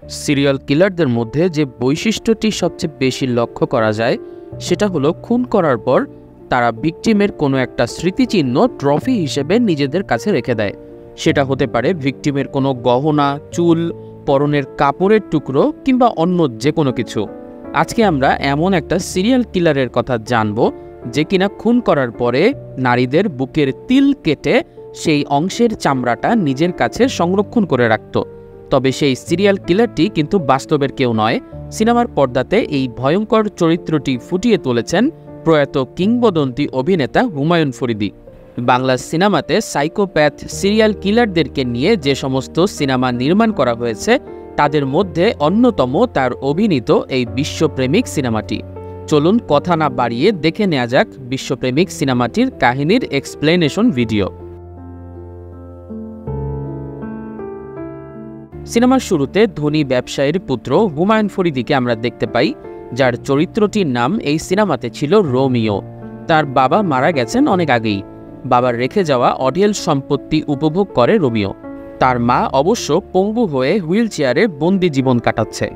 Serial কিলারদের মধ্যে যে বৈশিষ্ট্যটি সবচেয়ে বেশি লক্ষ্য করা যায় সেটা হলো খুন করার পর তারা ভিকটিমের কোনো একটা স্মৃতিচিহ্ন ট্রফি হিসেবে নিজেদের কাছে রেখে দেয়। সেটা হতে পারে ভিকটিমের কোনো গহনা, চুল, পরনের কাপড়ের টুকরো কিংবা অন্য যে কোনো কিছু। আজকে আমরা এমন একটা সিরিয়াল কিলারের কথা জানব যে কিনা খুন করার পরে নারীদের বুকের তিল কেটে সেই অংশের চামড়াটা নিজের কাছে সংরক্ষণ করে রাখত। তবে সেই সিরিয়াল কিলারটি কিন্তু বাস্তবের কেউ নয়। সিনেমার পর্দাতে এই ভয়ঙ্কর চরিত্রটি ফুটিয়ে তুলেছেন প্রয়াত কিংবদন্তি অভিনেতা হুমায়ুন ফরিদি। বাংলা সিনেমাতে সাইকোপ্যাথ সিরিয়াল কিলারদেরকে নিয়ে যে সমস্ত সিনেমা নির্মাণ করা হয়েছে তাদের মধ্যে অন্যতম তার অভিনীত এই বিশ্বপ্রেমিক সিনেমাটি। চলুন কথা না বাড়িয়ে দেখে নেওয়া যাক বিশ্বপ্রেমিক সিনেমাটির কাহিনীর এক্সপ্লেনেশন ভিডিও। সিনেমার শুরুতে ধনী ব্যবসায়ীর পুত্র হুমায়ুন ফরিদিকে আমরা দেখতে পাই, যার চরিত্রটির নাম এই সিনেমাতে ছিল রোমিও। তার বাবা মারা গেছেন অনেক আগেই। বাবার রেখে যাওয়া অঢেল সম্পত্তি উপভোগ করে রোমিও। তার মা অবশ্য পঙ্গু হয়ে হুইল চেয়ারে বন্দি জীবন কাটাচ্ছে।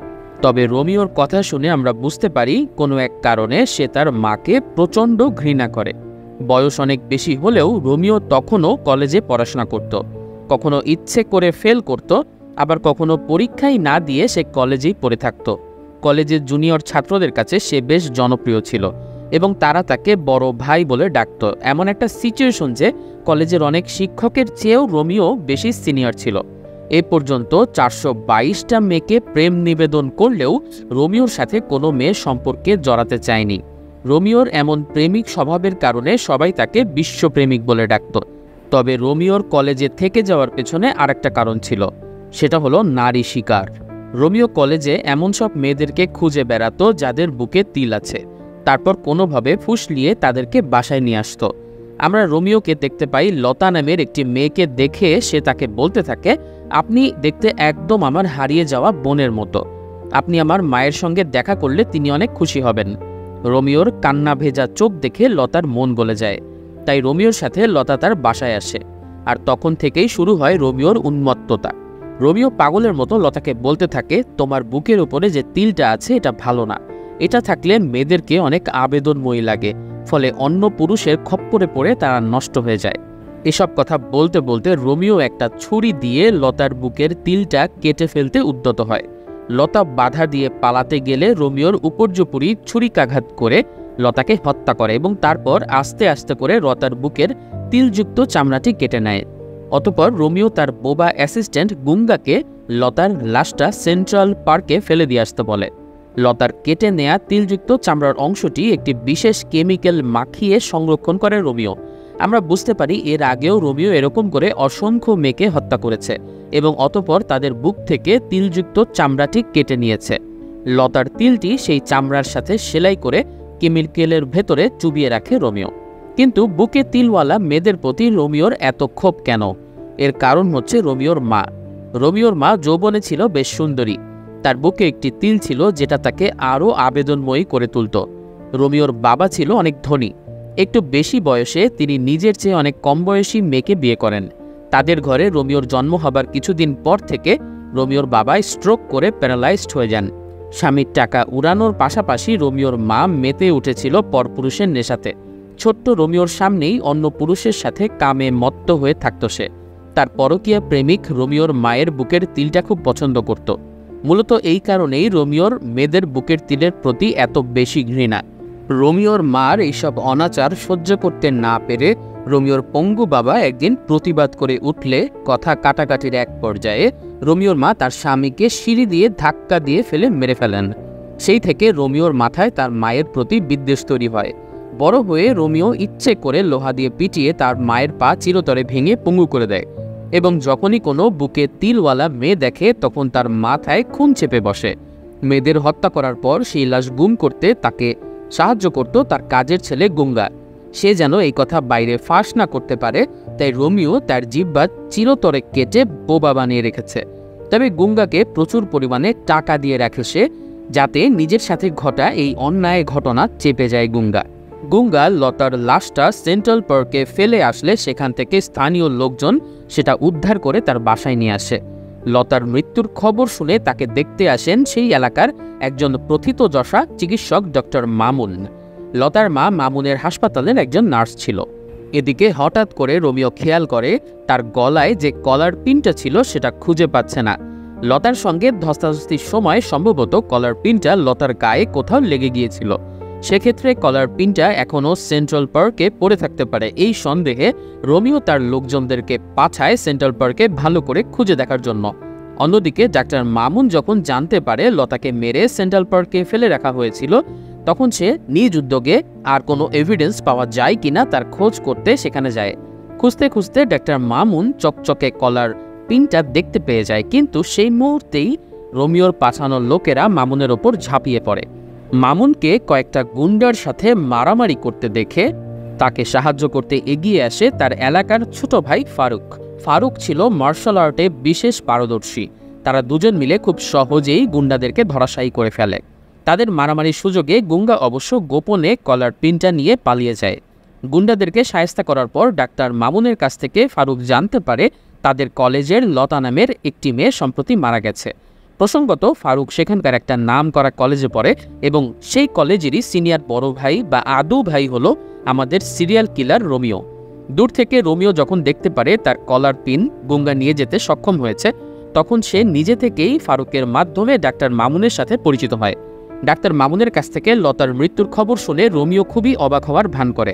তবে রোমিওর কথা শুনে আমরা বুঝতে পারি কোনো এক কারণে সে তার মাকে প্রচণ্ড ঘৃণা করে। বয়স অনেক বেশি হলেও রোমিও তখনও কলেজে পড়াশোনা করত। কখনো ইচ্ছে করে ফেল করত, আবার কখনো পরীক্ষাই না দিয়ে সে কলেজেই পড়ে থাকত। কলেজের জুনিয়র ছাত্রদের কাছে সে বেশ জনপ্রিয় ছিল এবং তারা তাকে বড় ভাই বলে ডাকত। এমন একটা সিচুয়েশন যে কলেজের অনেক শিক্ষকের চেয়েও রোমিও বেশি সিনিয়র ছিল। এ পর্যন্ত 422টা মেয়েকে প্রেম নিবেদন করলেও রোমিওর সাথে কোনো মেয়ে সম্পর্কে জড়াতে চায়নি। রোমিওর এমন প্রেমিক স্বভাবের কারণে সবাই তাকে বিশ্বপ্রেমিক বলে ডাকত। তবে রোমিওর কলেজে থেকে যাওয়ার পেছনে আরেকটা কারণ ছিল, সেটা হলো নারী শিকার। রোমিও কলেজে এমন সব মেয়েদেরকে খুঁজে বেড়াতো যাদের বুকে তিল আছে, তারপর কোনোভাবে ফুসলিয়ে তাদেরকে বাসায় নিয়ে আসতো। আমরা রোমিওকে দেখতে পাই লতা নামের একটি মেয়েকে দেখে সে তাকে বলতে থাকে, আপনি দেখতে একদম আমার হারিয়ে যাওয়া বোনের মতো, আপনি আমার মায়ের সঙ্গে দেখা করলে তিনি অনেক খুশি হবেন। রোমিওর কান্না ভেজা চোখ দেখে লতার মন গলে যায়, তাই রোমিওর সাথে লতা তার বাসায় আসে। আর তখন থেকেই শুরু হয় রোমিওর উন্মত্ততা। রোমিও পাগলের মতো লতাকে বলতে থাকে, তোমার বুকের উপরে যে তিলটা আছে এটা ভালো না, এটা থাকলে মেয়েদেরকে অনেক আবেদনময়ী লাগে, ফলে অন্য পুরুষের খপ্পরে পড়ে তারা নষ্ট হয়ে যায়। এসব কথা বলতে বলতে রোমিও একটা ছুরি দিয়ে লতার বুকের তিলটা কেটে ফেলতে উদ্যত হয়। লতা বাধা দিয়ে পালাতে গেলে রোমিওর উপর্যুপরি ছুরিকাঘাত করে লতাকে হত্যা করে এবং তারপর আস্তে আস্তে করে লতার বুকের তিলযুক্ত চামড়াটি কেটে নেয়। অতঃপর রোমিও তার বোবা অ্যাসিস্ট্যান্ট গুঙ্গাকে লতার লাশটা সেন্ট্রাল পার্কে ফেলে দিয়ে আসতে বলে। লতার কেটে নেয়া তিলযুক্ত চামড়ার অংশটি একটি বিশেষ কেমিক্যাল মাখিয়ে সংরক্ষণ করে রোমিও। আমরা বুঝতে পারি এর আগেও রোমিও এরকম করে অসংখ্য মেয়েকে হত্যা করেছে এবং অতঃপর তাদের বুক থেকে তিলযুক্ত চামড়াটি কেটে নিয়েছে। লতার তিলটি সেই চামড়ার সাথে সেলাই করে কেমিক্যালের ভেতরে চুবিয়ে রাখে রোমিও। কিন্তু বুকে তিলওয়ালা মেয়েদের প্রতি রোমিওর এত ক্ষোভ কেন? এর কারণ হচ্ছে রোমিওর মা। রোমিওর মা যৌবনে ছিল বেশ সুন্দরী। তার বুকে একটি তিল ছিল যেটা তাকে আরও আবেদনময়ী করে তুলত। রোমিওর বাবা ছিল অনেক ধনী। একটু বেশি বয়সে তিনি নিজের চেয়ে অনেক কম বয়সী মেয়েকে বিয়ে করেন। তাদের ঘরে রোমিওর জন্ম হবার কিছুদিন পর থেকে রোমিওর বাবা স্ট্রোক করে প্যারালাইজড হয়ে যান। স্বামীর টাকা উড়ানোর পাশাপাশি রোমিওর মা মেতে উঠেছিল পরপুরুষের নেশাতে। ছোট্ট রোমিওর সামনেই অন্য পুরুষের সাথে কামে মত্ত হয়ে থাকত সে। তার পরকীয়া প্রেমিক রোমিওর মায়ের বুকের তিলটা খুব পছন্দ করত। মূলত এই কারণেই রোমিওর মেয়েদের বুকের তিলের প্রতি এত বেশি ঘৃণা। রোমিওর মার এইসব অনাচার সহ্য করতে না পেরে রোমিওর পঙ্গু বাবা একদিন প্রতিবাদ করে উঠলে কথা কাটাকাটির এক পর্যায়ে রোমিওর মা তার স্বামীকে সিঁড়ি দিয়ে ধাক্কা দিয়ে ফেলে মেরে ফেলেন। সেই থেকে রোমিওর মাথায় তার মায়ের প্রতি বিদ্বেষ তৈরি হয়। বড় হয়ে রোমিও ইচ্ছে করে লোহা দিয়ে পিটিয়ে তার মায়ের পা চিরতরে ভেঙে পঙ্গু করে দেয় এবং যখনই কোনো বুকে তিলওয়ালা মেয়ে দেখে তখন তার মাথায় খুন চেপে বসে। মেয়েদের হত্যা করার পর সেই লাশ গুম করতে তাকে সাহায্য করত তার কাজের ছেলে গুঙ্গা। সে যেন এই কথা বাইরে ফাঁস না করতে পারে, তাই রোমিও তার জিহ্বা চিরতরে কেটে বোবা বানিয়ে রেখেছে। তবে গুঙ্গাকে প্রচুর পরিমাণে টাকা দিয়ে রাখে সে, যাতে নিজের সাথে ঘটা এই অন্যায় ঘটনা চেপে যায় গুঙ্গা। গুঙ্গা লতার লাশটা সেন্ট্রাল পার্কে ফেলে আসলে সেখান থেকে স্থানীয় লোকজন সেটা উদ্ধার করে তার বাসায় নিয়ে আসে। লতার মৃত্যুর খবর শুনে তাকে দেখতে আসেন সেই এলাকার একজন প্রথিতযশা চিকিৎসক ডক্টর মামুন। লতার মা মামুনের হাসপাতালের একজন নার্স ছিল। এদিকে হঠাৎ করে রোমিও খেয়াল করে তার গলায় যে কলার পিনটা ছিল সেটা খুঁজে পাচ্ছে না। লতার সঙ্গে ধস্তাধস্তির সময় সম্ভবত কলার পিনটা লতার গায়ে কোথাও লেগে গিয়েছিল। সেক্ষেত্রে কলার পিনটা এখনও সেন্ট্রাল পার্কে পড়ে থাকতে পারে। এই সন্দেহে রোমিও তার লোকজনদেরকে পাঠায় সেন্ট্রাল পার্কে ভালো করে খুঁজে দেখার জন্য। অন্যদিকে ডাক্তার মামুন যখন জানতে পারে লতাকে মেরে সেন্ট্রাল পার্কে ফেলে রাখা হয়েছিল, তখন সে নিজ উদ্যোগে আর কোনো এভিডেন্স পাওয়া যায় কিনা তার খোঁজ করতে সেখানে যায়। খুঁজতে খুঁজতে ডাক্তার মামুন চকচকে কলার পিনটা দেখতে পেয়ে যায়, কিন্তু সেই মুহূর্তেই রোমিওর পাঠানো লোকেরা মামুনের ওপর ঝাঁপিয়ে পড়ে। মামুনকে কয়েকটা গুন্ডার সাথে মারামারি করতে দেখে তাকে সাহায্য করতে এগিয়ে আসে তার এলাকার ছোট ভাই ফারুক। ফারুক ছিল মার্শাল আর্টে বিশেষ পারদর্শী। তারা দুজন মিলে খুব সহজেই গুন্ডাদেরকে ধরাশায়ী করে ফেলে। তাদের মারামারির সুযোগে গুঙ্গা অবশ্য গোপনে কলার পিনটা নিয়ে পালিয়ে যায়। গুন্ডাদেরকে শায়েস্তা করার পর ডাক্তার মামুনের কাছ থেকে ফারুক জানতে পারে তাদের কলেজের লতা নামের একটি মেয়ে সম্প্রতি মারা গেছে। প্রসঙ্গত ফারুক সেখানকার একটা নাম করা কলেজে পড়ে এবং সেই কলেজেরই সিনিয়র বড় ভাই বা আদু ভাই হলো আমাদের সিরিয়াল কিলার রোমিও। দূর থেকে রোমিও যখন দেখতে পারে তার কলার পিন গুঙ্গা নিয়ে যেতে সক্ষম হয়েছে, তখন সে নিজে থেকেই ফারুকের মাধ্যমে ডাক্তার মামুনের সাথে পরিচিত হয়। ডাক্তার মামুনের কাছ থেকে লতার মৃত্যুর খবর শুনে রোমিও খুবই অবাক হওয়ার ভান করে।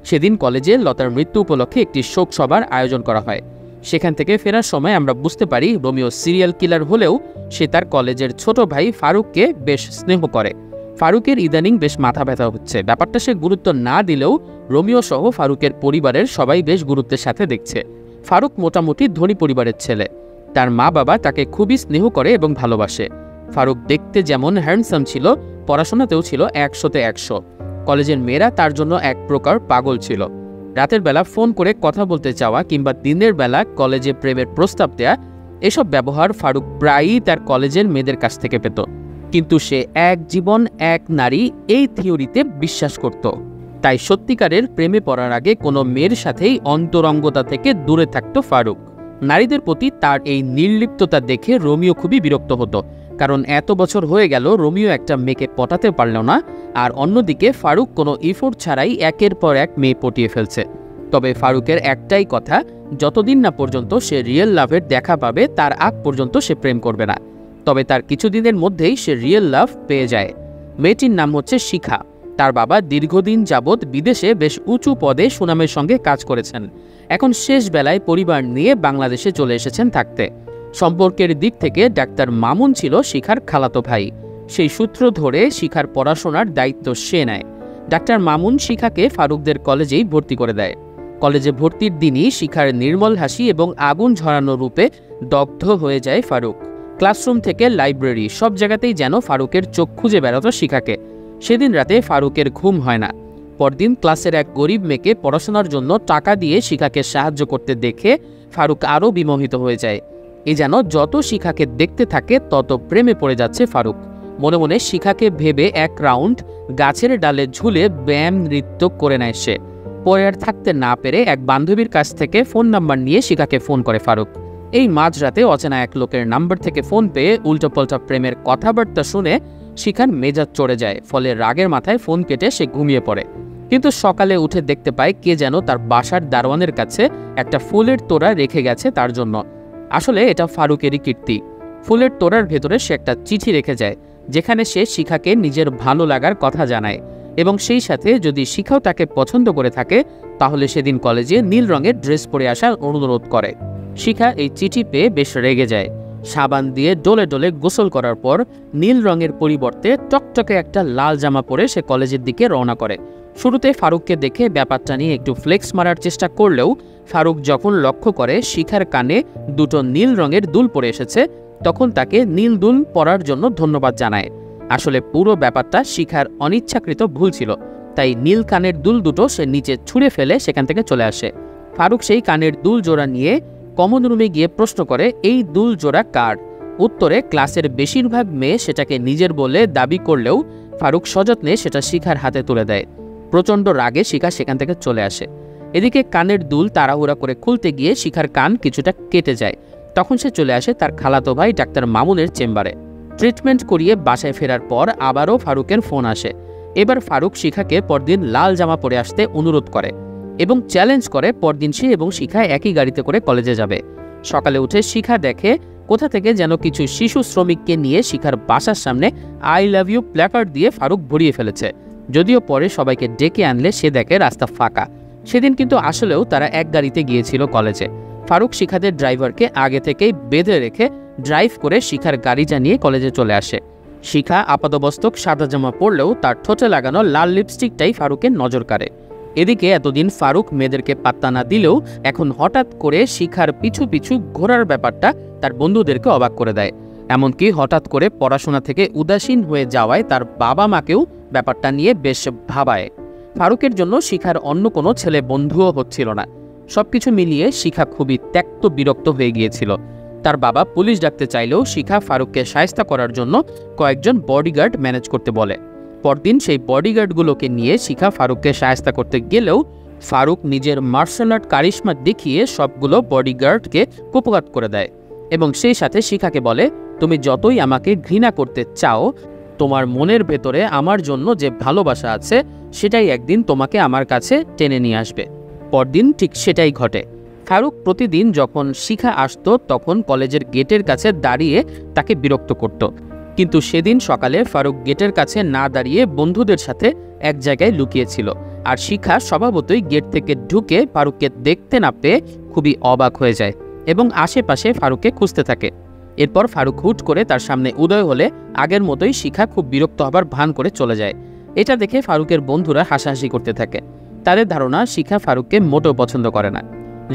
সেদিন কলেজে লতার মৃত্যু উপলক্ষে একটি শোক সভার আয়োজন করা হয়। সেখান থেকে ফেরার সময় আমরা বুঝতে পারি রোমিও সিরিয়াল কিলার হলেও সে তার কলেজের ছোট ভাই ফারুককে বেশ স্নেহ করে। ফারুকের ইদানিং বেশ মাথা ব্যথা হচ্ছে, ব্যাপারটা সে গুরুত্ব না দিলেও রোমিও সহ ফারুকের পরিবারের সবাই বেশ গুরুত্বের সাথে দেখছে। ফারুক মোটামুটি ধনী পরিবারের ছেলে। তার মা বাবা তাকে খুবই স্নেহ করে এবং ভালোবাসে। ফারুক দেখতে যেমন হ্যান্ডসাম ছিল, পড়াশোনাতেও ছিল 100-তে 100। কলেজের মেয়েরা তার জন্য এক প্রকার পাগল ছিল। রাতের বেলা ফোন করে কথা বলতে চাওয়া কিংবা দিনের বেলা কলেজে প্রেমের প্রস্তাব দেয়া, এসব ব্যবহার ফারুক প্রায়ই তার কলেজের মেয়েদের কাছ থেকে পেত। কিন্তু সে এক জীবন এক নারী এই থিওরিতে বিশ্বাস করত। তাই সত্যিকারের প্রেমে পড়ার আগে কোনো মেয়ের সাথেই অন্তরঙ্গতা থেকে দূরে থাকত ফারুক। নারীদের প্রতি তার এই নির্লিপ্ততা দেখে রোমিও খুবই বিরক্ত হতো, কারণ এত বছর হয়ে গেল রোমিও একটা মেয়েকে পটাতে পারল না, আর অন্যদিকে ফারুক কোনো ইফোর্ট ছাড়াই একের পর এক মেয়ে পটিয়ে ফেলছে। তবে ফারুকের একটাই কথা, যতদিন না পর্যন্ত সে রিয়েল লাভের দেখা পাবে তার আগ পর্যন্ত সে প্রেম করবে না। তবে তার কিছুদিনের মধ্যেই সে রিয়েল লাভ পেয়ে যায়। মেয়েটির নাম হচ্ছে শিখা। তার বাবা দীর্ঘদিন যাবৎ বিদেশে বেশ উঁচু পদে সুনামের সঙ্গে কাজ করেছেন। এখন শেষ বেলায় পরিবার নিয়ে বাংলাদেশে চলে এসেছেন থাকতে। সম্পর্কের দিক থেকে ডাক্তার মামুন ছিল শিখার খালাতো ভাই। সেই সূত্র ধরে শিখার পড়াশোনার দায়িত্ব সে নেয়। ডাক্তার মামুন শিখাকে ফারুকদের কলেজেই ভর্তি করে দেয়। কলেজে ভর্তির দিনই শিখার নির্মল হাসি এবং আগুন ঝরানো রূপে দগ্ধ হয়ে যায় ফারুক। ক্লাসরুম থেকে লাইব্রেরি সব জায়গাতেই যেন ফারুকের চোখ খুঁজে বেড়াত শিখাকে। সেদিন রাতে ফারুকের ঘুম হয় না। পরদিন ক্লাসের এক গরিব মেয়েকে পড়াশোনার জন্য টাকা দিয়ে শিখাকে সাহায্য করতে দেখে ফারুক আরও বিমোহিত হয়ে যায়। এ যেন যত শিখাকে দেখতে থাকে তত প্রেমে পড়ে যাচ্ছে ফারুক। মনে মনে শিখাকে ভেবে এক রাউন্ড গাছের ডালে ঝুলে ব্যায়াম নৃত্য করে নেয় সে। পরে আর থাকতে না পেরে এক বান্ধবীর কাছ থেকে ফোন নাম্বার নিয়ে শিখাকে ফোন করে ফারুক। এই মাঝরাতে অচেনা এক লোকের নাম্বার থেকে ফোন পেয়ে উল্টোপাল্টা প্রেমের কথাবার্তা শুনে শিখার মেজাজ চড়ে যায়। ফলে রাগের মাথায় ফোন কেটে সে ঘুমিয়ে পড়ে। কিন্তু সকালে উঠে দেখতে পায় কে যেন তার বাসার দারোয়ানের কাছে একটা ফুলের তোড়া রেখে গেছে তার জন্য। আসলে এটা ফারুকেরই কীর্তি। ফুলের তোড়ার ভেতরে সে একটা চিঠি রেখে যায়, যেখানে সে শিখাকে নিজের ভালো লাগার কথা জানায় এবং সেই সাথে যদি শিখাও তাকে পছন্দ করে থাকে তাহলে সেদিন কলেজে নীল রঙের ড্রেস পরে আসার অনুরোধ করে। শিখা এই চিঠি পেয়ে বেশ রেগে যায়। সাবান দিয়ে ডলে ডলে গোসল করার পর নীল রঙের পরিবর্তে টকটকে একটা লাল জামা পরে সে কলেজের দিকে রওনা করে। শুরুতে ফারুককে দেখে ব্যাপারটা নিয়ে একটু ফ্লেক্স মারার চেষ্টা করলেও ফারুক যখন লক্ষ্য করে শিখার কানে দুটো নীল রঙের দুল পরে এসেছে, তখন তাকে নীল দুল পরার জন্য ধন্যবাদ জানায়। আসলে পুরো ব্যাপারটা শিখার অনিচ্ছাকৃত ভুল ছিল, তাই নীল কানের দুল দুটো সে নিচে ছুঁড়ে ফেলে সেখান থেকে চলে আসে। ফারুক সেই কানের দুল জোড়া নিয়ে কমন রুমে গিয়ে প্রশ্ন করে এই দুল জোড়া কার। উত্তরে ক্লাসের বেশিরভাগ মেয়ে সেটাকে নিজের বলে দাবি করলেও ফারুক সযত্নে সেটা শিখার হাতে তুলে দেয়। প্রচণ্ড রাগে শিখা সেখান থেকে চলে আসে। এদিকে কানের দুল তাড়াহুড়া করে খুলতে গিয়ে শিখার কান কিছুটা কেটে যায়। তখন সে চলে আসে তার খালাতো ভাই ডাক্তার মামুনের চেম্বারে। ট্রিটমেন্ট করিয়ে বাসায় ফেরার পর আবারও ফারুকের ফোন আসে। এবার ফারুক শিখাকে পরদিন লাল জামা পরে আসতে অনুরোধ করে এবং চ্যালেঞ্জ করে পরদিন সে এবং শিখা একই গাড়িতে করে কলেজে যাবে। সকালে উঠে শিখা দেখে কোথা থেকে যেন কিছু শিশু শ্রমিককে নিয়ে শিখার বাসার সামনে আই লাভ ইউ প্ল্যাকার্ড দিয়ে ফারুক ভরিয়ে ফেলেছে। যদিও পরে সবাইকে ডেকে আনলে সে দেখে রাস্তা ফাঁকা। সেদিন কিন্তু আসলেও তারা এক গাড়িতে গিয়েছিল কলেজে। ফারুক শিখাদের ড্রাইভারকে আগে থেকেই বেঁধে রেখে ড্রাইভ করে শিখার গাড়িটা নিয়ে কলেজে চলে আসে। শিখা আপাতমস্তক সাদা জামা পরলেও তার ঠোঁটে লাগানো লাল লিপস্টিকটাই ফারুকের নজর কাড়ে। এদিকে এতদিন ফারুক মেয়েদেরকে পাত্তা না দিলেও এখন হঠাৎ করে শিখার পিছু পিছু ঘোরার ব্যাপারটা তার বন্ধুদেরকে অবাক করে দেয়। এমনকি হঠাৎ করে পড়াশোনা থেকে উদাসীন হয়ে যাওয়ায় তার বাবা মাকেও ব্যাপারটা নিয়ে বেশ ভাবায়। ফারুকের জন্য শিখার অন্য কোনো ছেলে বন্ধুও হচ্ছিল না। সবকিছু মিলিয়ে শিখা খুবই ত্যক্ত বিরক্ত হয়ে গিয়েছিল। তার বাবা পুলিশ ডাকতে চাইলেও শিখা ফারুককে শায়েস্তা করার জন্য কয়েকজন বডিগার্ড ম্যানেজ করতে বলে। পরদিন সেই বডিগার্ডগুলোকে নিয়ে শিখা ফারুককে শায়েস্তা করতে গেলেও ফারুক নিজের মার্শাল আর্ট কারিশমা দেখিয়ে সবগুলো বডিগার্ডকে কুপঘাত করে দেয় এবং সেই সাথে শিখাকে বলে, তুমি যতই আমাকে ঘৃণা করতে চাও, তোমার মনের ভেতরে আমার জন্য যে ভালোবাসা আছে সেটাই একদিন তোমাকে আমার কাছে টেনে নিয়ে আসবে। পরদিন ঠিক সেটাই ঘটে। ফারুক প্রতিদিন যখন শিখা আসতো তখন কলেজের গেটের কাছে দাঁড়িয়ে তাকে বিরক্ত করত, কিন্তু সেদিন সকালে ফারুক গেটের কাছে না দাঁড়িয়ে বন্ধুদের সাথে এক জায়গায় লুকিয়েছিল। আর শিখা স্বভাবতই গেট থেকে ঢুকে ফারুককে দেখতে না পেয়ে খুবই অবাক হয়ে যায় এবং আশেপাশে ফারুককে খুঁজতে থাকে। এরপর ফারুক হুট করে তার সামনে উদয় হলে আগের মতোই শিখা খুব বিরক্ত হবার ভান করে চলে যায়। এটা দেখে ফারুকের বন্ধুরা হাসাহাসি করতে থাকে। তাদের ধারণা শিখা ফারুককে মোটেও পছন্দ করে না।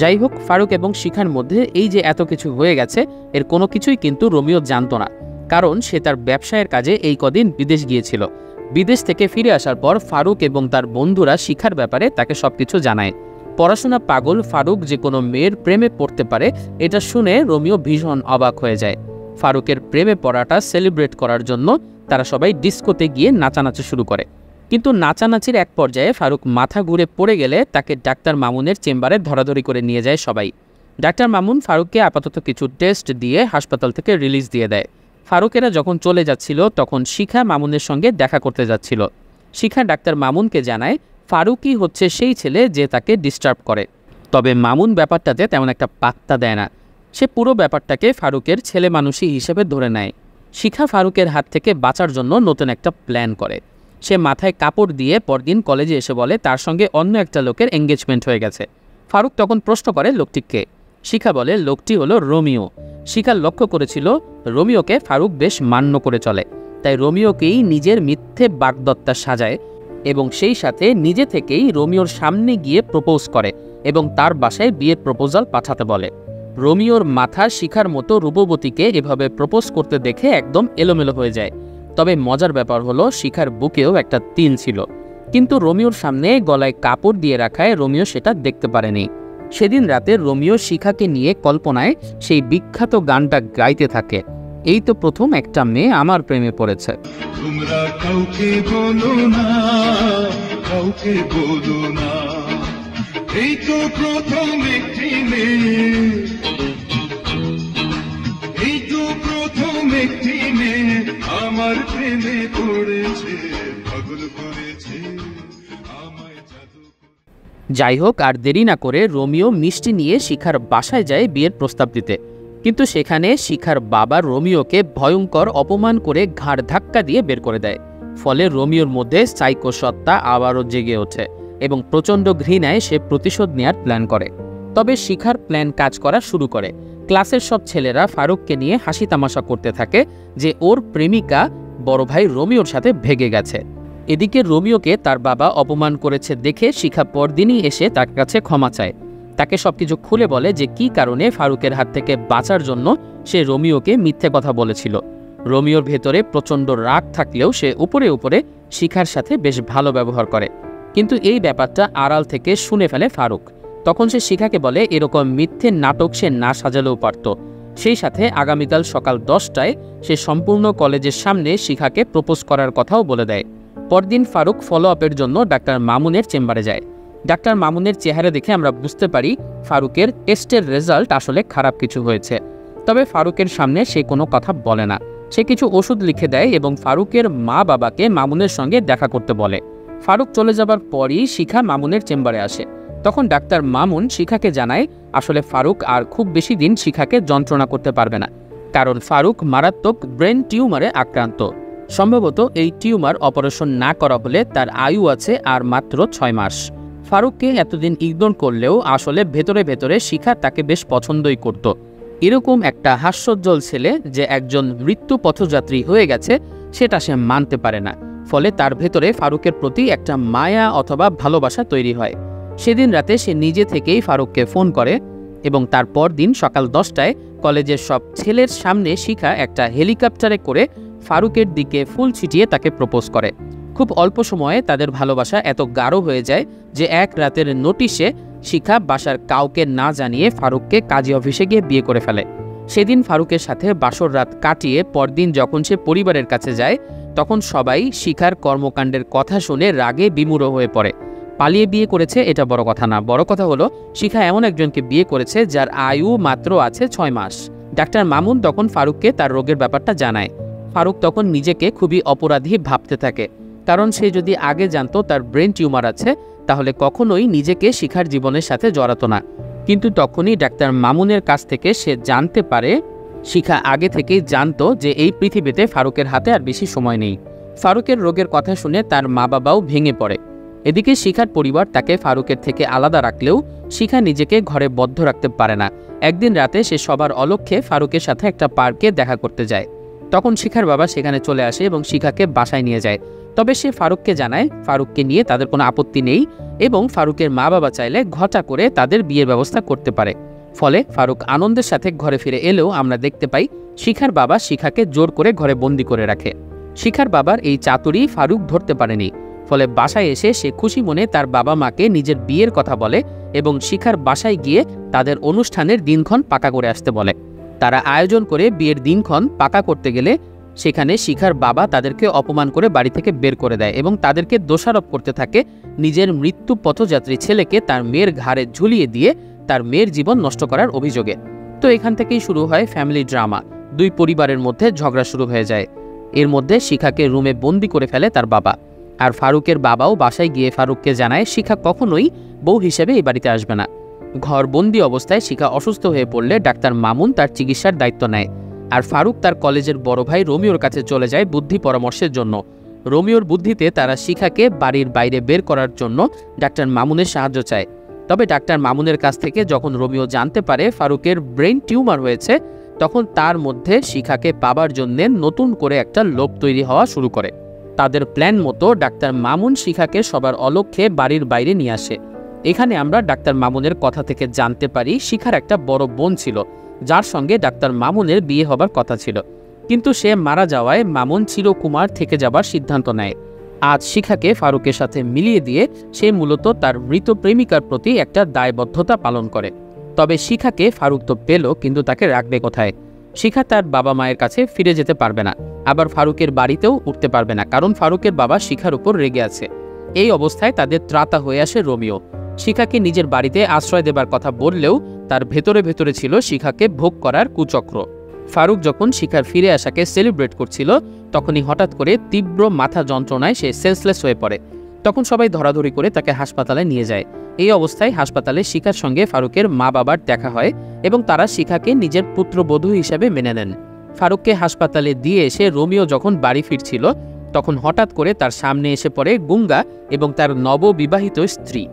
যাই হোক, ফারুক এবং শিখার মধ্যে এই যে এত কিছু হয়ে গেছে এর কোনো কিছুই কিন্তু রোমিও জানতো না, কারণ সে তার ব্যবসায়ের কাজে এই কদিন বিদেশ গিয়েছিল। বিদেশ থেকে ফিরে আসার পর ফারুক এবং তার বন্ধুরা শিখার ব্যাপারে তাকে সবকিছু জানায়। পড়াশোনা পাগল ফারুক যে কোনো মেয়ের প্রেমে পড়তে পারে এটা শুনে রোমিও ভীষণ অবাক হয়ে যায়। ফারুকের প্রেমে পড়াটা সেলিব্রেট করার জন্য তারা সবাই ডিস্কোতে গিয়ে নাচানাচি শুরু করে। কিন্তু নাচানাচির এক পর্যায়ে ফারুক মাথা ঘুরে পড়ে গেলে তাকে ডাক্তার মামুনের চেম্বারে ধরাধরি করে নিয়ে যায় সবাই। ডাক্তার মামুন ফারুককে আপাতত কিছু টেস্ট দিয়ে হাসপাতাল থেকে রিলিজ দিয়ে দেয়। ফারুকেরা যখন চলে যাচ্ছিল তখন শিখা মামুনের সঙ্গে দেখা করতে যাচ্ছিল। শিখা ডাক্তার মামুনকে জানায় ফারুকই হচ্ছে সেই ছেলে যে তাকে ডিস্টার্ব করে। তবে মামুন ব্যাপারটাতে তেমন একটা পাত্তা দেয় না। সে পুরো ব্যাপারটাকে ফারুকের ছেলে মানুষই হিসেবে ধরে নেয়। শিখা ফারুকের হাত থেকে বাঁচার জন্য নতুন একটা প্ল্যান করে। সে মাথায় কাপড় দিয়ে পরদিন কলেজে এসে বলে তার সঙ্গে অন্য একটা লোকের এঙ্গেজমেন্ট হয়ে গেছে। ফারুক তখন প্রশ্ন করে লোকটি কে। শিখা বলে লোকটি হলো রোমিও। শিখা লক্ষ্য করেছিল রোমিওকে ফারুক বেশ মান্য করে চলে, তাই রোমিওকেই নিজের মিথ্যে বাগদত্তা সাজায় এবং সেই সাথে নিজে থেকেই রোমিওর সামনে গিয়ে প্রপোজ করে এবং তার বাসায় বিয়ের প্রপোজাল পাঠাতে বলে। রোমিওর মাথা শিখার মতো রূপবতীকে এভাবে প্রপোজ করতে দেখে একদম এলোমেলো হয়ে যায়। তবে মজার ব্যাপার হলো শিখার বুকেও একটা তিল ছিল, কিন্তু রোমিওর সামনে গলায় কাপড় দিয়ে রাখায় রোমিও সেটা দেখতে পারেনি। সেদিন রাতে রোমিও শিখাকে নিয়ে কল্পনায় সেই বিখ্যাত গানটা গাইতে থাকে, এই তো প্রথম একটা মেয়ে আমার প্রেমে পড়েছে। তোমরা কাউকে বলো না, কাউকে বলো না, এই তো প্রথম একটি মেয়ে, এই তো প্রথম একটি মেয়ে আমার প্রেমে পড়েছে, পাগল করেছে আমায় জাদু। যাই হোক, আর দেরি না করে রোমিও মিষ্টি নিয়ে শিখার বাসায় যায় বিয়ের প্রস্তাব দিতে, কিন্তু সেখানে শিখার বাবা রোমিওকে ভয়ঙ্কর অপমান করে ঘাড় ধাক্কা দিয়ে বের করে দেয়। ফলে রোমিওর মধ্যে সাইকো সত্তা আবারও জেগে ওঠে এবং প্রচণ্ড ঘৃণায় সে প্রতিশোধ নেয়ার প্ল্যান করে। তবে শিখার প্ল্যান কাজ করা শুরু করে। ক্লাসের সব ছেলেরা ফারুককে নিয়ে হাসি তামাশা করতে থাকে যে ওর প্রেমিকা বড় ভাই রোমিওর সাথে ভেগে গেছে। এদিকে রোমিওকে তার বাবা অপমান করেছে দেখে শিখা পরদিনই এসে তার কাছে ক্ষমা চায়। তাকে সবকিছু খুলে বলে যে কী কারণে ফারুকের হাত থেকে বাঁচার জন্য সে রোমিওকে মিথ্যে কথা বলেছিল। রোমিওর ভেতরে প্রচণ্ড রাগ থাকলেও সে উপরে উপরে শিখার সাথে বেশ ভালো ব্যবহার করে, কিন্তু এই ব্যাপারটা আড়াল থেকে শুনে ফেলে ফারুক। তখন সে শিখাকে বলে এরকম মিথ্যে নাটক সে না সাজালেও পারত। সেই সাথে আগামীকাল সকাল 10টায় সে সম্পূর্ণ কলেজের সামনে শিখাকে প্রপোজ করার কথাও বলে দেয়। পরদিন ফারুক ফলো আপের জন্য ডাক্তার মামুনের চেম্বারে যায়। ডাক্তার মামুনের চেহারা দেখে আমরা বুঝতে পারি ফারুকের টেস্টের রেজাল্ট আসলে খারাপ কিছু হয়েছে। তবে ফারুকের সামনে সে কোনো কথা বলে না। সে কিছু ওষুধ লিখে দেয় এবং ফারুকের মা বাবাকে মামুনের সঙ্গে দেখা করতে বলে। ফারুক চলে যাবার পরই শিখা মামুনের চেম্বারে আসে। তখন ডাক্তার মামুন শিখাকে জানায় আসলে ফারুক আর খুব বেশি দিন শিখাকে যন্ত্রণা করতে পারবে না, কারণ ফারুক মারাত্মক ব্রেন টিউমারে আক্রান্ত। সম্ভবত এই টিউমার অপারেশন না করা হলে তার আয়ু আছে আর মাত্র 6 মাস। ফারুককে এতদিন ইগনোর করলেও আসলে ভেতরে ভেতরে শিখা তাকে বেশ পছন্দই করত। এরকম একটা হাস্যোজ্জ্বল ছেলে যে একজন মৃত্যু পথযাত্রী হয়ে গেছে সেটা সে মানতে পারে না। ফলে তার ভেতরে ফারুকের প্রতি একটা মায়া অথবা ভালোবাসা তৈরি হয়। সেদিন রাতে সে নিজে থেকেই ফারুককে ফোন করে এবং তারপর দিন সকাল 10টায় কলেজের সব ছেলের সামনে শিখা একটা হেলিকপ্টারে করে ফারুকের দিকে ফুল ছিটিয়ে তাকে প্রপোজ করে। খুব অল্প সময়ে তাদের ভালোবাসা এত গাঢ় হয়ে যায় যে এক রাতের নোটিশে শিখা বাসার কাউকে না জানিয়ে ফারুককে কাজী অফিসে গিয়ে বিয়ে করে ফেলে। সেদিন ফারুকের সাথে বাসর রাত কাটিয়ে পরদিন যখন সে পরিবারের কাছে যায় তখন সবাই শিখার কর্মকাণ্ডের কথা শুনে রাগে বিমূঢ় হয়ে পড়ে। পালিয়ে বিয়ে করেছে এটা বড় কথা না, বড় কথা হলো শিখা এমন একজনকে বিয়ে করেছে যার আয়ু মাত্র আছে 6 মাস। ডাক্তার মামুন তখন ফারুককে তার রোগের ব্যাপারটা জানায়। ফারুক তখন নিজেকে খুবই অপরাধী ভাবতে থাকে, কারণ সে যদি আগে জানতো তার ব্রেন টিউমার আছে তাহলে কখনোই নিজেকে শিখার জীবনের সাথে জড়াতো না। কিন্তু তখনই ডাক্তার মামুনের কাছ থেকে সে জানতে পারে শিখা আগে থেকেই জানতো যে এই পৃথিবীতে ফারুকের হাতে আর বেশি সময় নেই। ফারুকের রোগের কথা শুনে তার মা বাবাও ভেঙে পড়ে। এদিকে শিখার পরিবার তাকে ফারুকের থেকে আলাদা রাখলেও শিখা নিজেকে ঘরে বদ্ধ রাখতে পারে না। একদিন রাতে সে সবার অলক্ষ্যে ফারুকের সাথে একটা পার্কে দেখা করতে যায়। তখন শিখার বাবা সেখানে চলে আসে এবং শিখাকে বাসায় নিয়ে যায়। তবে সে ফারুককে জানায় ফারুককে নিয়ে তাদের কোনো আপত্তি নেই এবং ফারুকের মা বাবা চাইলে ঘটা করে তাদের বিয়ের ব্যবস্থা করতে পারে। ফলে ফারুক আনন্দের সাথে ঘরে ফিরে এলেও আমরা দেখতে পাই শিখার বাবা শিখাকে জোর করে ঘরে বন্দি করে রাখে। শিখার বাবার এই চাতুরি ফারুক ধরতে পারেনি। ফলে বাসায় এসে সে খুশি মনে তার বাবা মাকে নিজের বিয়ের কথা বলে এবং শিখার বাসায় গিয়ে তাদের অনুষ্ঠানের দিনক্ষণ পাকা করে আসতে বলে। তারা আয়োজন করে বিয়ের দিনক্ষণ পাকা করতে গেলে সেখানে শিখার বাবা তাদেরকে অপমান করে বাড়ি থেকে বের করে দেয় এবং তাদেরকে দোষারোপ করতে থাকে নিজের মৃত্যু পথযাত্রী ছেলেকে তার মেয়ের ঘাড়ে ঝুলিয়ে দিয়ে তার মেয়ের জীবন নষ্ট করার অভিযোগে। তো এখান থেকেই শুরু হয় ফ্যামিলি ড্রামা। দুই পরিবারের মধ্যে ঝগড়া শুরু হয়ে যায়। এর মধ্যে শিখাকে রুমে বন্দি করে ফেলে তার বাবা। আর ফারুকের বাবাও বাসায় গিয়ে ফারুককে জানায় শিখা কখনোই বউ হিসেবে এই বাড়িতে আসবে না। ঘরবন্দি অবস্থায় শিখা অসুস্থ হয়ে পড়লে ডাক্তার মামুন তার চিকিৎসার দায়িত্ব নেয়। আর ফারুক তার কলেজের বড় ভাই রোমিওর কাছে চলে যায় বুদ্ধি পরামর্শের জন্য। রোমিওর বুদ্ধিতে তারা শিখাকে বাড়ির বাইরে বের করার জন্য ডাক্তার মামুনের সাহায্য চায়। তবে ডাক্তার মামুনের কাছ থেকে যখন রোমিও জানতে পারে ফারুকের ব্রেন টিউমার হয়েছে তখন তার মধ্যে শিখাকে পাবার জন্য নতুন করে একটা লোভ তৈরি হওয়া শুরু করে। তাদের প্ল্যান মতো ডাক্তার মামুন শিখাকে সবার অলক্ষ্যে বাড়ির বাইরে নিয়ে আসে। এখানে আমরা ডাক্তার মামুনের কথা থেকে জানতে পারি শিখার একটা বড় বোন ছিল যার সঙ্গে ডাক্তার মামুনের বিয়ে হবার কথা ছিল, কিন্তু সে মারা যাওয়ায় মামুন চিরকুমার থেকে যাবার সিদ্ধান্ত নেয়। আজ শিখাকে ফারুকের সাথে মিলিয়ে দিয়ে সে মূলত তার মৃত প্রেমিকার প্রতি একটা দায়বদ্ধতা পালন করে। তবে শিখাকে ফারুক তো পেল, কিন্তু তাকে রাখবে কোথায়? শিখা তার বাবা মায়ের কাছে ফিরে যেতে পারবে না, আবার ফারুকের বাড়িতেও উঠতে পারবে না, কারণ ফারুকের বাবা শিখার উপর রেগে আছে। এই অবস্থায় তাদের ত্রাতা হয়ে আসে রোমিও। শিখাকে নিজের বাড়িতে আশ্রয় দেবার কথা বললেও তার ভেতরে ভেতরে ছিল শিখাকে ভোগ করার কুচক্র। ফারুক যখন শিখার ফিরে আসাকে সেলিব্রেট করছিল তখনই হঠাৎ করে তীব্র মাথা যন্ত্রণায় সে সেন্সলেস হয়ে পড়ে। তখন সবাই ধরাধরি করে তাকে হাসপাতালে নিয়ে যায়। এই অবস্থায় হাসপাতালে শিখার সঙ্গে ফারুকের মা বাবার দেখা হয় এবং তারা শিখাকে নিজের পুত্রবধূ হিসেবে মেনে নেন। ফারুককে হাসপাতালে দিয়ে এসে রোমিও যখন বাড়ি ফিরছিল তখন হঠাৎ করে তার সামনে এসে পড়ে গুঙ্গা এবং তার নববিবাহিত স্ত্রী।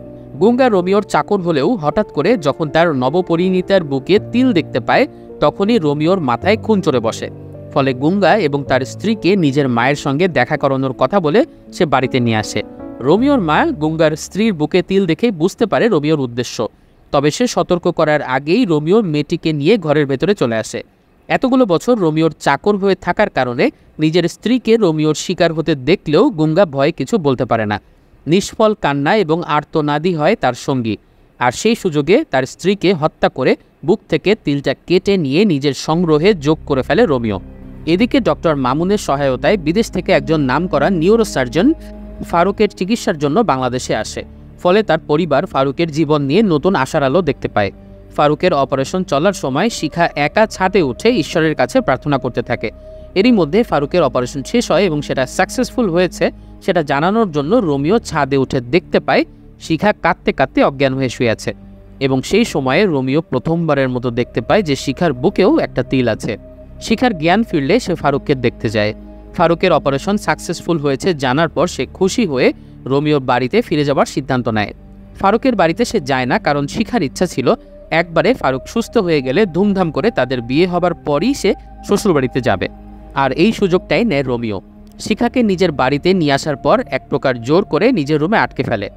গুঙ্গা রোমিওর চাকর হলেও হঠাৎ করে যখন তার নবপরিণীতার বুকে তিল দেখতে পায় তখনই রোমিওর মাথায় খুন চড়ে বসে। ফলে গুঙ্গা এবং তার স্ত্রীকে নিজের মায়ের সঙ্গে দেখা করানোর কথা বলে সে বাড়িতে নিয়ে আসে। রোমিওর মা গুঙ্গার স্ত্রীর বুকে তিল দেখেই বুঝতে পারে রোমিওর উদ্দেশ্য। তবে সে সতর্ক করার আগেই রোমিও মেয়েটিকে নিয়ে ঘরের ভেতরে চলে আসে। এতগুলো বছর রোমিওর চাকর হয়ে থাকার কারণে নিজের স্ত্রীকে রোমিওর শিকার হতে দেখলেও গুঙ্গা ভয়ে কিছু বলতে পারে না। নিষ্ফল কান্না এবং আর্তনাদি হয় তার সঙ্গী। আর সেই সুযোগে তার স্ত্রীকে হত্যা করে বুক থেকে তিলটা কেটে নিয়ে নিজের সংগ্রহে যোগ করে ফেলে রোমিও। এদিকে ডক্টর মামুনের সহায়তায় বিদেশ থেকে একজন নামকরা নিউরোসার্জন ফারুকের চিকিৎসার জন্য বাংলাদেশে আসে। ফলে তার পরিবার ফারুকের জীবন নিয়ে নতুন আশার আলো দেখতে পায়। ফারুকের অপারেশন চলার সময় শিখা একা ছাদে উঠে ঈশ্বরের কাছে প্রার্থনা করতে থাকে। এরই মধ্যে ফারুকের অপারেশন শেষ হয় এবং সেটা সাকসেসফুল হয়েছে সেটা জানানোর জন্য রোমিও ছাদে উঠে দেখতে পায় শিখা কাঁদতে কাঁদতে অজ্ঞান হয়ে শুয়ে আছে এবং সেই সময়ে রোমিও প্রথমবারের মতো দেখতে পায় যে শিখার বুকেও একটা তিল আছে। শিখার জ্ঞান ফিরলে সে ফারুককে দেখতে যায়। ফারুকের অপারেশন সাকসেসফুল হয়েছে জানার পর সে খুশি হয়ে রোমিওর বাড়িতে ফিরে যাওয়ার সিদ্ধান্ত নেয়। ফারুকের বাড়িতে সে যায় না, কারণ শিখার ইচ্ছা ছিল একবারে ফারুক সুস্থ হয়ে গেলে ধুমধাম করে তাদের বিয়ে হবার পরই সে শ্বশুরবাড়িতে যাবে। আর এই সুযোগটাই নেয় রোমিও। শিখাকে নিজের বাড়িতে নিয়ে আসার পর এক প্রকার জোর করে নিজের রুমে আটকে ফেলে।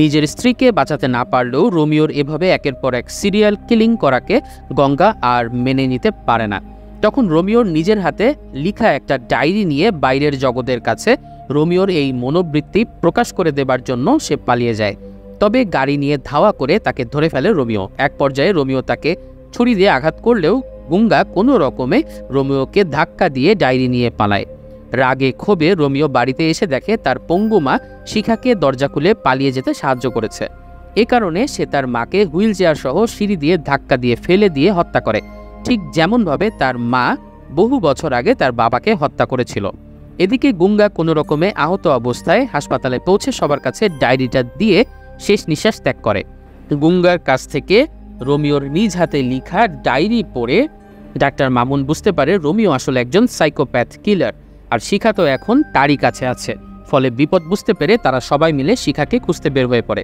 নিজের স্ত্রীকে বাঁচাতে না পারলেও রোমিওর এভাবে একের পর এক সিরিয়াল কিলিং করাকে গঙ্গা আর মেনে নিতে পারে না। তখন রোমিওর নিজের হাতে লিখা একটা ডায়েরি নিয়ে বাইরের জগতের কাছে রোমিওর এই মনোবৃত্তি প্রকাশ করে দেবার জন্য সে পালিয়ে যায়। তবে গাড়ি নিয়ে ধাওয়া করে তাকে ধরে ফেলে রোমিও। এক পর্যায়ে রোমিও তাকে ছুরি দিয়ে আঘাত করলেও গুঙ্গা কোনো রকমে রোমিওকে ধাক্কা দিয়ে ডায়েরি নিয়ে পালায়। রাগে ক্ষোভে রোমিও বাড়িতে এসে দেখে তার পঙ্গু মা শিখাকে দরজা খুলে পালিয়ে যেতে সাহায্য করেছে। এ কারণে সে তার মাকে হুইল চেয়ার সহ সিঁড়ি দিয়ে ধাক্কা দিয়ে ফেলে দিয়ে হত্যা করে, ঠিক যেমনভাবে তার মা বহু বছর আগে তার বাবাকে হত্যা করেছিল। এদিকে গুঙ্গা কোনো রকমে আহত অবস্থায় হাসপাতালে পৌঁছে সবার কাছে ডায়েরিটা দিয়ে শেষ নিঃশ্বাস ত্যাগ করে। গুঙ্গার কাছ থেকে রোমিওর নিজ হাতে লিখা ডায়েরি পড়ে ডাক্তার মামুন বুঝতে পারে রোমিও আসলে একজন সাইকোপ্যাথ কিলার, আর শিখা তো এখন তারই কাছে আছে। ফলে বিপদ বুঝতে পেরে তারা সবাই মিলে শিখাকে খুঁজতে বের হয়ে পড়ে।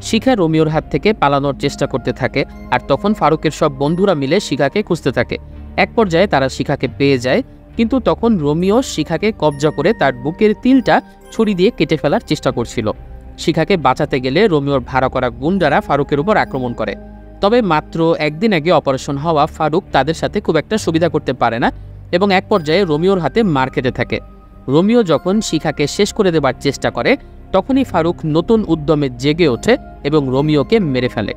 শিখা রোমিওর হাত থেকে পালানোর চেষ্টা করতে থাকে, আর তখন ফারুকের সব বন্ধুরা মিলে শিখাকে খুঁজতে থাকে। এক পর্যায়ে তারা শিখাকে পেয়ে যায়, কিন্তু তখন রোমিও শিখাকে কবজা করে তার বুকের তিলটা ছুরি দিয়ে কেটে ফেলার চেষ্টা করছিল। শিখাকে বাঁচাতে গেলে রোমিওর ভাড়া করা গুন্ডারা ফারুকের উপর আক্রমণ করে। তবে মাত্র একদিন আগে অপারেশন হওয়া ফারুক তাদের সাথে খুব একটা সুবিধা করতে পারে না এবং এক পর্যায়ে রোমিওর হাতে মার খেতে থাকে। রোমিও যখন শিখাকে শেষ করে দেবার চেষ্টা করে তখনই ফারুক নতুন উদ্যমে জেগে ওঠে এবং রোমিওকে মেরে ফেলে।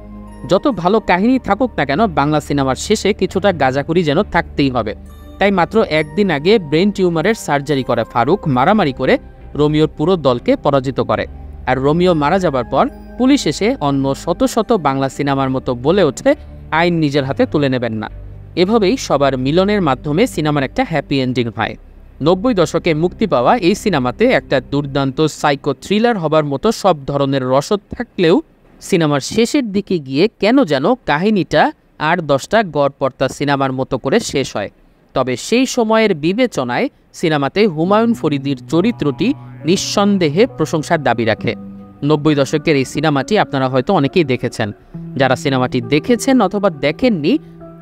যত ভালো কাহিনী থাকুক না কেন, বাংলা সিনেমার শেষে কিছুটা গাঁজাখুরি যেন থাকতেই হবে। তাই মাত্র একদিন আগে ব্রেন টিউমারের সার্জারি করে ফারুক মারামারি করে রোমিওর পুরো দলকে পরাজিত করে। আর রোমিও মারা যাবার পর পুলিশ এসে অন্য শত শত বাংলা সিনেমার মতো বলে ওঠে আইন নিজের হাতে তুলে নেবেন না। এভাবেই সবার মিলনের মাধ্যমে সিনেমার একটা হ্যাপি এন্ডিং হয়। 90 দশকে মুক্তি পাওয়া এই সিনেমাতে একটা দুর্দান্ত সাইকো থ্রিলার হবার মতো সব ধরনের রসদ থাকলেও সিনেমার শেষের দিকে গিয়ে কেন যেন কাহিনীটা 8-10টা গড়পড়তা সিনেমার মতো করে শেষ হয়। তবে সেই সময়ের বিবেচনায় সিনেমাতে হুমায়ুন ফরিদির চরিত্রটি নিঃসন্দেহে প্রশংসার দাবি রাখে। 90 দশকের এই সিনেমাটি আপনারা হয়তো অনেকেই দেখেছেন। যারা সিনেমাটি দেখেছেন অথবা দেখেননি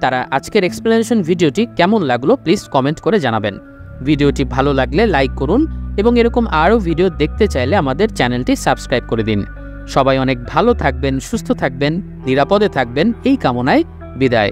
তারা আজকের এক্সপ্লেনেশন ভিডিওটি কেমন লাগলো প্লিজ কমেন্ট করে জানাবেন। ভিডিওটি ভালো লাগলে লাইক করুন এবং এরকম আরও ভিডিও দেখতে চাইলে আমাদের চ্যানেলটি সাবস্ক্রাইব করে দিন। সবাই অনেক ভালো থাকবেন, সুস্থ থাকবেন, নিরাপদে থাকবেন এই কামনায় বিদায়।